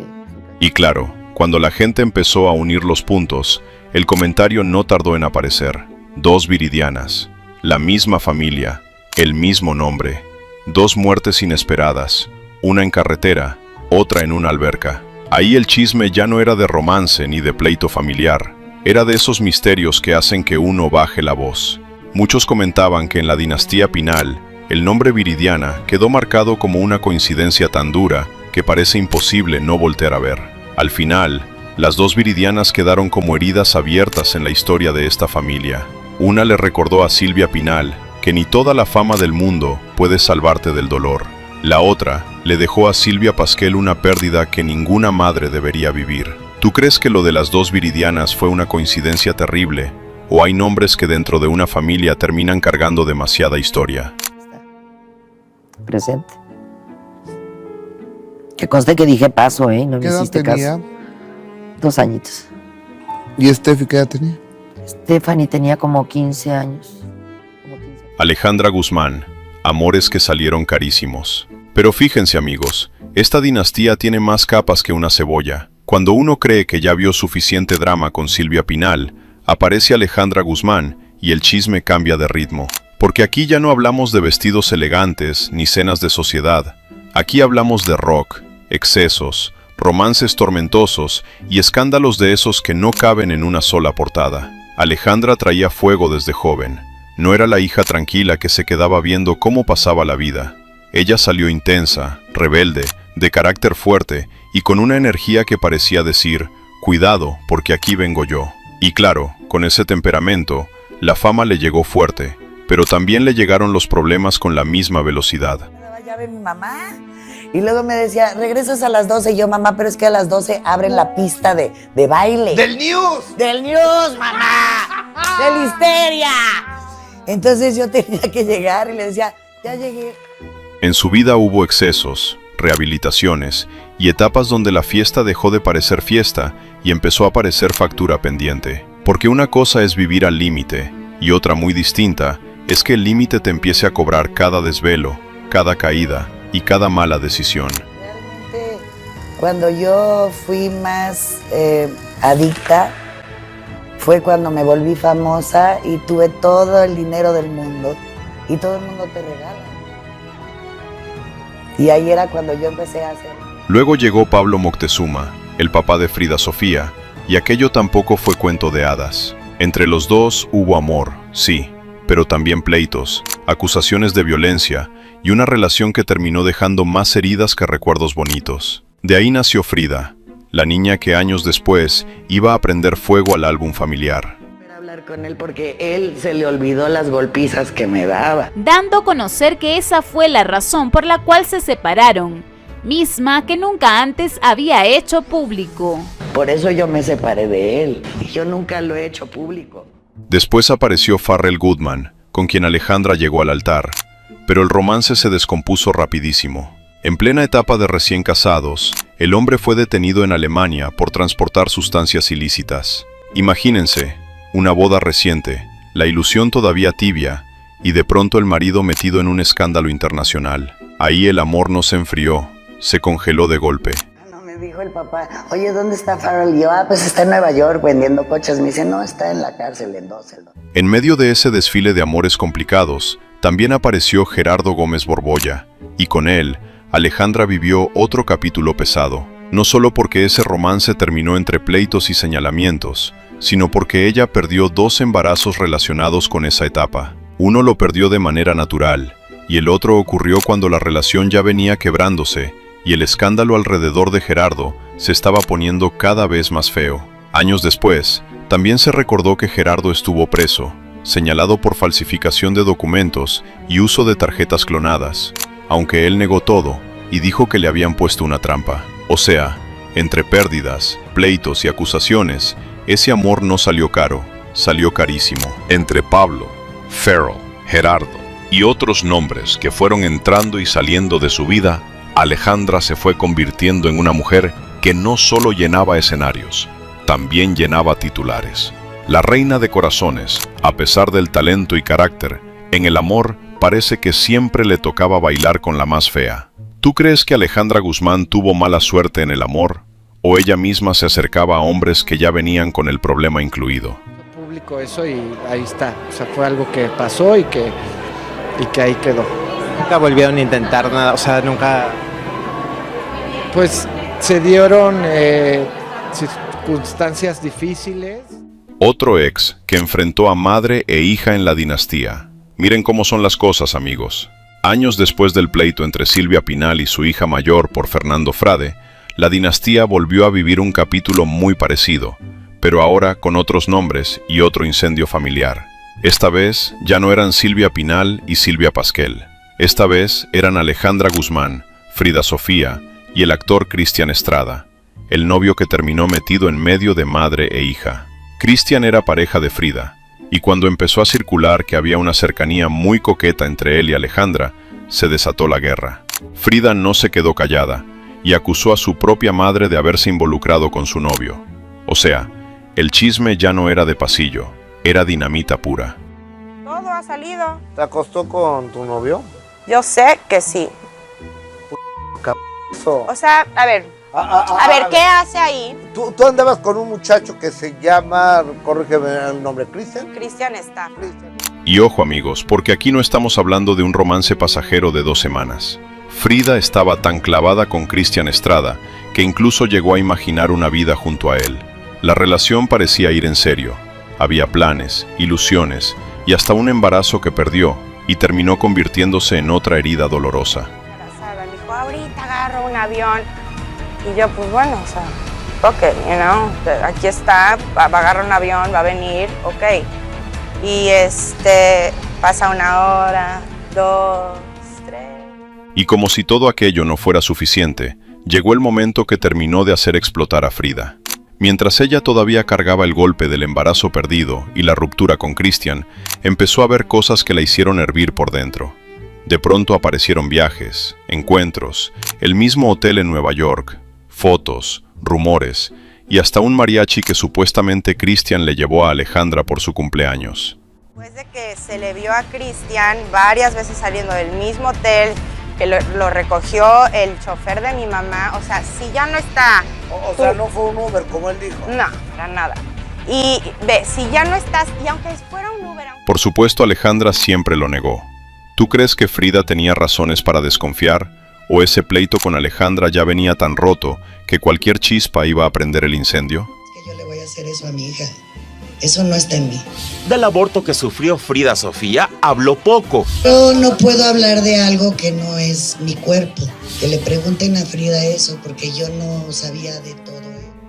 Y claro, cuando la gente empezó a unir los puntos, el comentario no tardó en aparecer. 2 Viridianas, la misma familia, El mismo nombre. 2 muertes inesperadas, una en carretera, otra en una alberca. Ahí el chisme ya no era de romance ni de pleito familiar, era de esos misterios que hacen que uno baje la voz. Muchos comentaban que en la dinastía Pinal, el nombre Viridiana quedó marcado como una coincidencia tan dura que parece imposible no voltear a ver. Al final, las 2 Viridianas quedaron como heridas abiertas en la historia de esta familia. Una le recordó a Silvia Pinal que ni toda la fama del mundo puede salvarte del dolor. La otra le dejó a Silvia Pasquel una pérdida que ninguna madre debería vivir. ¿Tú crees que lo de las 2 Viridianas fue una coincidencia terrible? ¿O hay nombres que dentro de una familia terminan cargando demasiada historia? Presente. Que conste que dije paso, ¿eh? No me ¿Qué edad hiciste tenía? caso. 2 añitos. ¿Y Steffi qué edad tenía? Stephanie tenía como 15 años. Alejandra Guzmán, amores que salieron carísimos. Pero fíjense amigos, esta dinastía tiene más capas que una cebolla. Cuando uno cree que ya vio suficiente drama con Silvia Pinal, aparece Alejandra Guzmán y el chisme cambia de ritmo. Porque aquí ya no hablamos de vestidos elegantes ni cenas de sociedad. Aquí hablamos de rock, excesos, romances tormentosos y escándalos de esos que no caben en una sola portada. Alejandra traía fuego desde joven. No era la hija tranquila que se quedaba viendo cómo pasaba la vida. Ella salió intensa, rebelde, de carácter fuerte y con una energía que parecía decir, cuidado porque aquí vengo yo. Y claro, con ese temperamento, la fama le llegó fuerte, pero también le llegaron los problemas con la misma velocidad. Ya ve mi mamá. Y luego me decía, regresas a las 12. Y yo, mamá, pero es que a las 12 abren la pista de baile. ¡Del News! ¡Del News, mamá! ¡De la histeria! Entonces yo tenía que llegar y le decía, ya llegué. En su vida hubo excesos, rehabilitaciones y etapas donde la fiesta dejó de parecer fiesta y empezó a parecer factura pendiente. Porque una cosa es vivir al límite y otra muy distinta es que el límite te empiece a cobrar cada desvelo, cada caída y cada mala decisión. Realmente, cuando yo fui más adicta, fue cuando me volví famosa y tuve todo el dinero del mundo y todo el mundo te regala. Y ahí era cuando yo empecé a hacer. Luego llegó Pablo Moctezuma, el papá de Frida Sofía, y aquello tampoco fue cuento de hadas. Entre los dos hubo amor, sí, pero también pleitos, acusaciones de violencia y una relación que terminó dejando más heridas que recuerdos bonitos. De ahí nació Frida, la niña que años después iba a prender fuego al álbum familiar. Hablar con él porque él se le olvidó las golpizas que me daba. Dando a conocer que esa fue la razón por la cual se separaron, misma que nunca antes había hecho público. Por eso yo me separé de él. Yo nunca lo he hecho público. Después apareció Pharrell Goodman, con quien Alejandra llegó al altar, pero el romance se descompuso rapidísimo. En plena etapa de recién casados, el hombre fue detenido en Alemania por transportar sustancias ilícitas. Imagínense, una boda reciente, la ilusión todavía tibia, y de pronto el marido metido en un escándalo internacional. Ahí el amor no se enfrió, se congeló de golpe. Me dijo el papá, oye, ¿dónde está Pharrell? Y yo, pues está en Nueva York vendiendo coches. Me dice, no, está en la cárcel en 12. En medio de ese desfile de amores complicados, también apareció Gerardo Gómez Borbolla, y con él, Alejandra vivió otro capítulo pesado, no solo porque ese romance terminó entre pleitos y señalamientos, sino porque ella perdió 2 embarazos relacionados con esa etapa. Uno lo perdió de manera natural, y el otro ocurrió cuando la relación ya venía quebrándose, y el escándalo alrededor de Gerardo se estaba poniendo cada vez más feo. Años después, también se recordó que Gerardo estuvo preso, señalado por falsificación de documentos y uso de tarjetas clonadas, aunque él negó todo y dijo que le habían puesto una trampa. O sea, entre pérdidas, pleitos y acusaciones, ese amor no salió caro, salió carísimo. Entre Pablo, Pharrell, Gerardo y otros nombres que fueron entrando y saliendo de su vida, Alejandra se fue convirtiendo en una mujer que no solo llenaba escenarios, también llenaba titulares. La reina de corazones, a pesar del talento y carácter, en el amor parece que siempre le tocaba bailar con la más fea. ¿Tú crees que Alejandra Guzmán tuvo mala suerte en el amor? ¿O ella misma se acercaba a hombres que ya venían con el problema incluido? Público eso y ahí está. O sea, fue algo que pasó y que y que ahí quedó. Nunca volvieron a intentar nada, o sea, nunca... Pues se dieron circunstancias difíciles. Otro ex que enfrentó a madre e hija en la dinastía. Miren cómo son las cosas, amigos. Años después del pleito entre Silvia Pinal y su hija mayor por Fernando Frade, la dinastía volvió a vivir un capítulo muy parecido, pero ahora con otros nombres y otro incendio familiar. Esta vez ya no eran Silvia Pinal y Silvia Pasquel. Esta vez eran Alejandra Guzmán, Frida Sofía y el actor Cristian Estrada, el novio que terminó metido en medio de madre e hija. Cristian era pareja de Frida, y cuando empezó a circular que había una cercanía muy coqueta entre él y Alejandra, se desató la guerra. Frida no se quedó callada y acusó a su propia madre de haberse involucrado con su novio. O sea, el chisme ya no era de pasillo, era dinamita pura. Todo ha salido. ¿Te acostó con tu novio? Yo sé que sí. O sea, a ver, ¿qué hace ahí? ¿Tú andabas con un muchacho que se llama, corrígeme el nombre, Cristian? Cristian está. Y ojo, amigos, porque aquí no estamos hablando de un romance pasajero de 2 semanas. Frida estaba tan clavada con Cristian Estrada que incluso llegó a imaginar una vida junto a él. La relación parecía ir en serio. Había planes, ilusiones y hasta un embarazo que perdió y terminó convirtiéndose en otra herida dolorosa. Me dijo, ahorita agarro un avión. Y yo, pues bueno, o sea, ok, aquí está, va a agarrar un avión, va a venir, ok. Y pasa 1 hora, 2, 3. Y como si todo aquello no fuera suficiente, llegó el momento que terminó de hacer explotar a Frida. Mientras ella todavía cargaba el golpe del embarazo perdido y la ruptura con Cristian, empezó a ver cosas que la hicieron hervir por dentro. De pronto aparecieron viajes, encuentros, el mismo hotel en Nueva York, fotos, rumores y hasta un mariachi que supuestamente Cristian le llevó a Alejandra por su cumpleaños. Después de que se le vio a Cristian varias veces saliendo del mismo hotel, que lo recogió el chofer de mi mamá, o sea, si ya no está... O sea, no fue un Uber, como él dijo. No, para nada. Y ve, si ya no estás, y aunque fuera un Uber... Por supuesto, Alejandra siempre lo negó. ¿Tú crees que Frida tenía razones para desconfiar? ¿O ese pleito con Alejandra ya venía tan roto que cualquier chispa iba a prender el incendio? Es que yo le voy a hacer eso a mi hija. Eso no está en mí. Del aborto que sufrió Frida Sofía habló poco. Yo no puedo hablar de algo que no es mi cuerpo. Que le pregunten a Frida eso, porque yo no sabía de todo.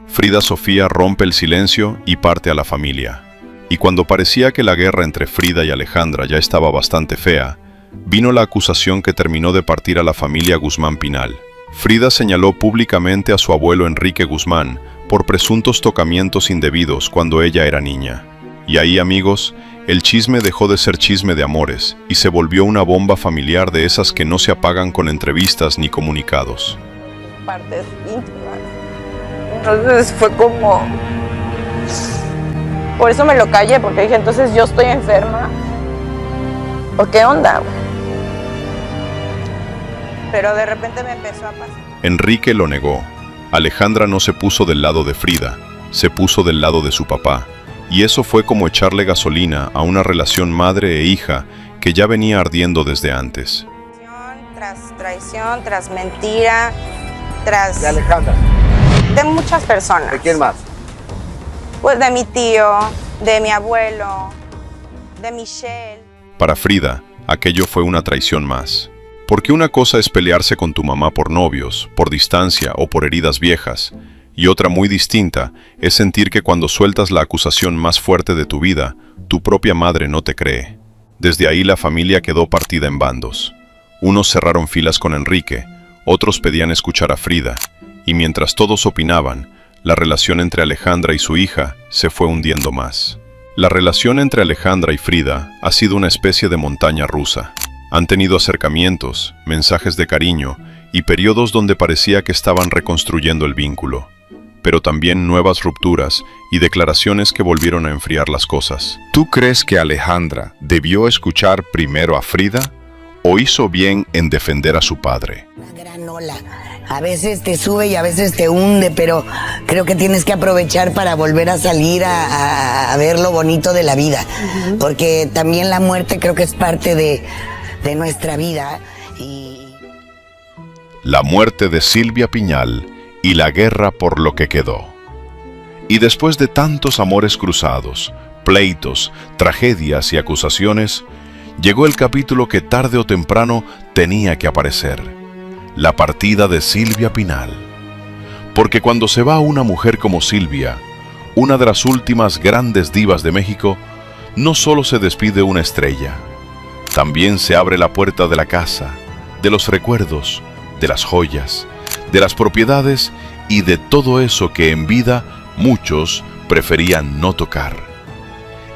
Frida Sofía rompe el silencio y parte a la familia. Y cuando parecía que la guerra entre Frida y Alejandra ya estaba bastante fea, vino la acusación que terminó de partir a la familia Guzmán Pinal. Frida señaló públicamente a su abuelo Enrique Guzmán por presuntos tocamientos indebidos cuando ella era niña. Y ahí, amigos, el chisme dejó de ser chisme de amores y se volvió una bomba familiar de esas que no se apagan con entrevistas ni comunicados. Partes íntimas. Entonces fue como... Por eso me lo callé, porque dije, entonces yo estoy enferma. ¿O qué onda? Pero de repente me empezó a pasar. Enrique lo negó. Alejandra no se puso del lado de Frida, se puso del lado de su papá. Y eso fue como echarle gasolina a una relación madre e hija que ya venía ardiendo desde antes. Tras traición, tras mentira, tras... De Alejandra. De muchas personas. ¿De quién más? Pues de mi tío, de mi abuelo, de Michelle. Para Frida, aquello fue una traición más. Porque una cosa es pelearse con tu mamá por novios, por distancia o por heridas viejas, y otra muy distinta es sentir que cuando sueltas la acusación más fuerte de tu vida, tu propia madre no te cree. Desde ahí la familia quedó partida en bandos. Unos cerraron filas con Enrique, otros pedían escuchar a Frida, y mientras todos opinaban, la relación entre Alejandra y su hija se fue hundiendo más. La relación entre Alejandra y Frida ha sido una especie de montaña rusa. Han tenido acercamientos, mensajes de cariño y periodos donde parecía que estaban reconstruyendo el vínculo, pero también nuevas rupturas y declaraciones que volvieron a enfriar las cosas. ¿Tú crees que Alejandra debió escuchar primero a Frida o hizo bien en defender a su padre? Una gran ola. A veces te sube y a veces te hunde, pero creo que tienes que aprovechar para volver a salir a ver lo bonito de la vida. Porque también la muerte creo que es parte de de nuestra vida. Y la muerte de Silvia Piñal y la guerra por lo que quedó. Y después de tantos amores cruzados, pleitos, tragedias y acusaciones, llegó el capítulo que tarde o temprano tenía que aparecer: la partida de Silvia Pinal. Porque cuando se va una mujer como Silvia, una de las últimas grandes divas de México, no solo se despide una estrella, también se abre la puerta de la casa, de los recuerdos, de las joyas, de las propiedades y de todo eso que en vida muchos preferían no tocar.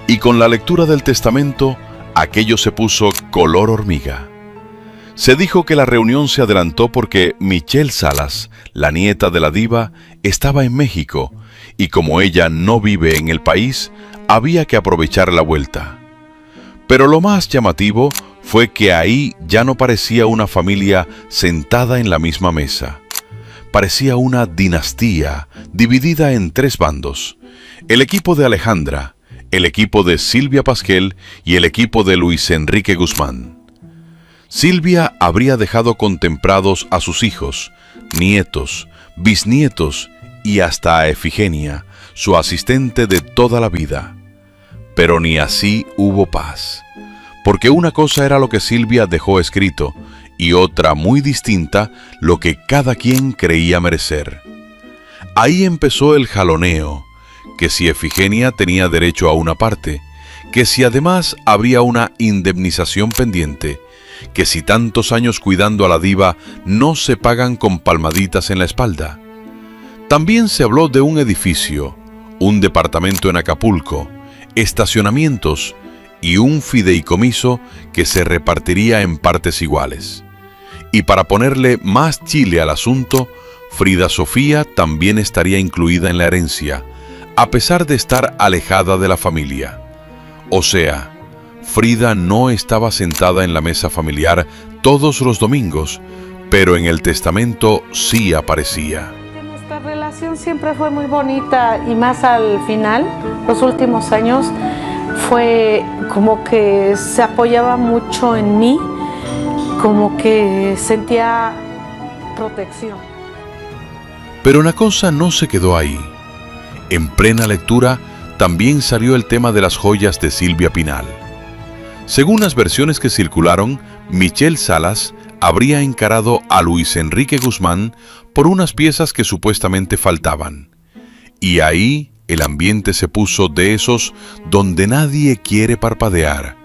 Y con la lectura del testamento, aquello se puso color hormiga. Se dijo que la reunión se adelantó porque Michelle Salas, la nieta de la diva, estaba en México, y como ella no vive en el país, había que aprovechar la vuelta. Pero lo más llamativo fue que ahí ya no parecía una familia sentada en la misma mesa. Parecía una dinastía dividida en 3 bandos: el equipo de Alejandra, el equipo de Silvia Pasquel y el equipo de Luis Enrique Guzmán. Silvia habría dejado contemplados a sus hijos, nietos, bisnietos y hasta a Efigenia, su asistente de toda la vida. Pero ni así hubo paz, porque una cosa era lo que Silvia dejó escrito y otra muy distinta lo que cada quien creía merecer. Ahí empezó el jaloneo, que si Efigenia tenía derecho a una parte, que si además habría una indemnización pendiente, que si tantos años cuidando a la diva no se pagan con palmaditas en la espalda. También se habló de un edificio, un departamento en Acapulco, estacionamientos y un fideicomiso que se repartiría en partes iguales. Y para ponerle más chile al asunto, Frida Sofía también estaría incluida en la herencia, a pesar de estar alejada de la familia. O sea, Frida no estaba sentada en la mesa familiar todos los domingos, pero en el testamento sí aparecía. Nuestra relación siempre fue muy bonita y más al final, los últimos años, fue como que se apoyaba mucho en mí, como que sentía protección. Pero una cosa no se quedó ahí. En plena lectura también salió el tema de las joyas de Silvia Pinal. Según las versiones que circularon, Michelle Salas habría encarado a Luis Enrique Guzmán por unas piezas que supuestamente faltaban. Y ahí el ambiente se puso de esos donde nadie quiere parpadear,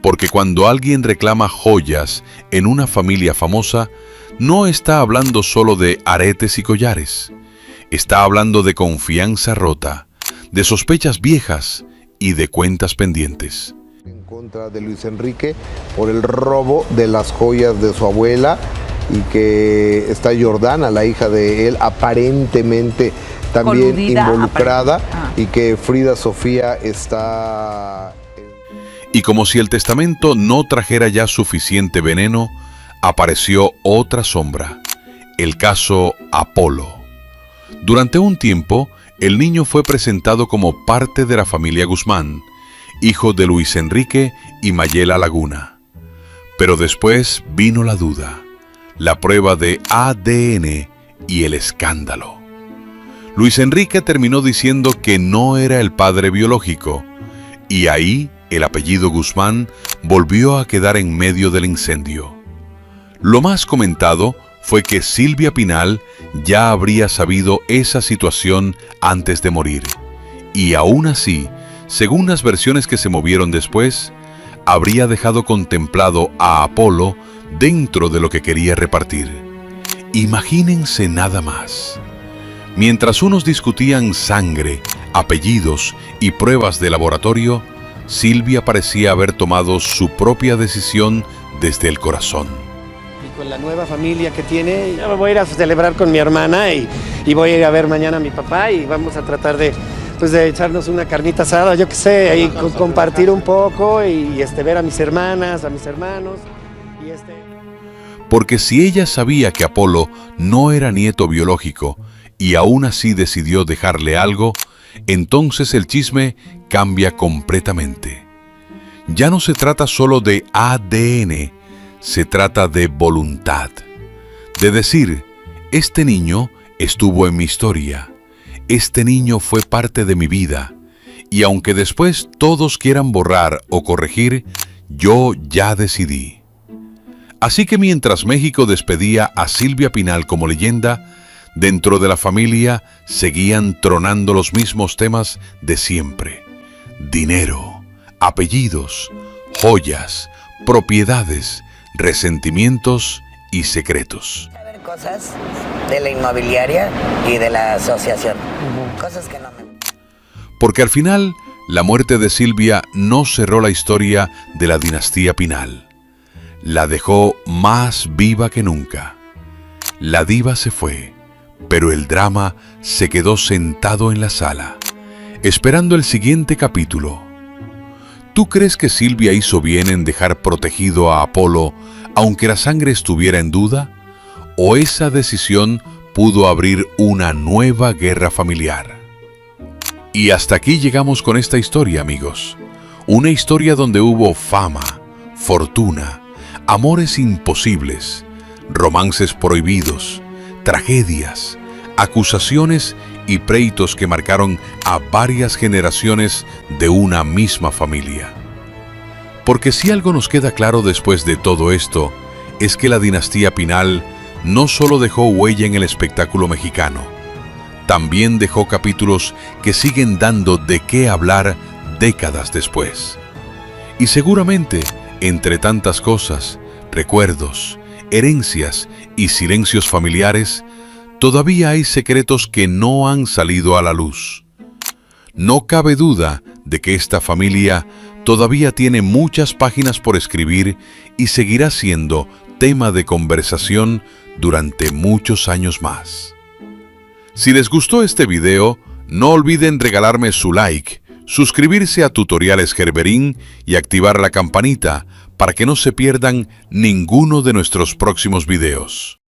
porque cuando alguien reclama joyas en una familia famosa, no está hablando solo de aretes y collares, está hablando de confianza rota, de sospechas viejas y de cuentas pendientes. En contra de Luis Enrique por el robo de las joyas de su abuela, y que está Jordana, la hija de él, aparentemente también coludida, involucrada, y que Frida Sofía está... Y como si el testamento no trajera ya suficiente veneno, apareció otra sombra, el caso Apolo. Durante un tiempo, el niño fue presentado como parte de la familia Guzmán, hijo de Luis Enrique y Mayela Laguna. Pero después vino la duda, la prueba de ADN y el escándalo. Luis Enrique terminó diciendo que no era el padre biológico, y ahí el apellido Guzmán volvió a quedar en medio del incendio. Lo más comentado fue que Silvia Pinal ya habría sabido esa situación antes de morir, y aún así, según las versiones que se movieron después, habría dejado contemplado a Apolo dentro de lo que quería repartir. Imagínense nada más. Mientras unos discutían sangre, apellidos y pruebas de laboratorio, Silvia parecía haber tomado su propia decisión desde el corazón. Y con la nueva familia que tiene, ya me voy a ir a celebrar con mi hermana y voy a ir a ver mañana a mi papá y vamos a tratar de echarnos una carnita asada, yo qué sé, y compartir un poco y ver a mis hermanas, a mis hermanos. Porque si ella sabía que Apolo no era nieto biológico y aún así decidió dejarle algo, entonces el chisme cambia completamente. Ya no se trata solo de ADN, se trata de voluntad. De decir, este niño estuvo en mi historia, este niño fue parte de mi vida, y aunque después todos quieran borrar o corregir, yo ya decidí. Así que mientras México despedía a Silvia Pinal como leyenda, dentro de la familia seguían tronando los mismos temas de siempre: dinero, apellidos, joyas, propiedades, resentimientos y secretos. Cosas de la inmobiliaria y de la asociación. Cosas que no me... Porque al final, la muerte de Silvia no cerró la historia de la dinastía Pinal. La dejó más viva que nunca. La diva se fue, pero el drama se quedó sentado en la sala, esperando el siguiente capítulo. ¿Tú crees que Silvia hizo bien en dejar protegido a Apolo, aunque la sangre estuviera en duda? ¿O esa decisión pudo abrir una nueva guerra familiar? Y hasta aquí llegamos con esta historia, amigos. Una historia donde hubo fama, fortuna, amores imposibles, romances prohibidos, tragedias, acusaciones y pleitos que marcaron a varias generaciones de una misma familia. Porque si algo nos queda claro después de todo esto, es que la dinastía Pinal no solo dejó huella en el espectáculo mexicano, también dejó capítulos que siguen dando de qué hablar décadas después. Y seguramente, entre tantas cosas, recuerdos, herencias y silencios familiares, todavía hay secretos que no han salido a la luz. No cabe duda de que esta familia todavía tiene muchas páginas por escribir y seguirá siendo tema de conversación durante muchos años más. Si les gustó este video, no olviden regalarme su like, suscribirse a Tutoriales Gerberín y activar la campanita para que no se pierdan ninguno de nuestros próximos videos.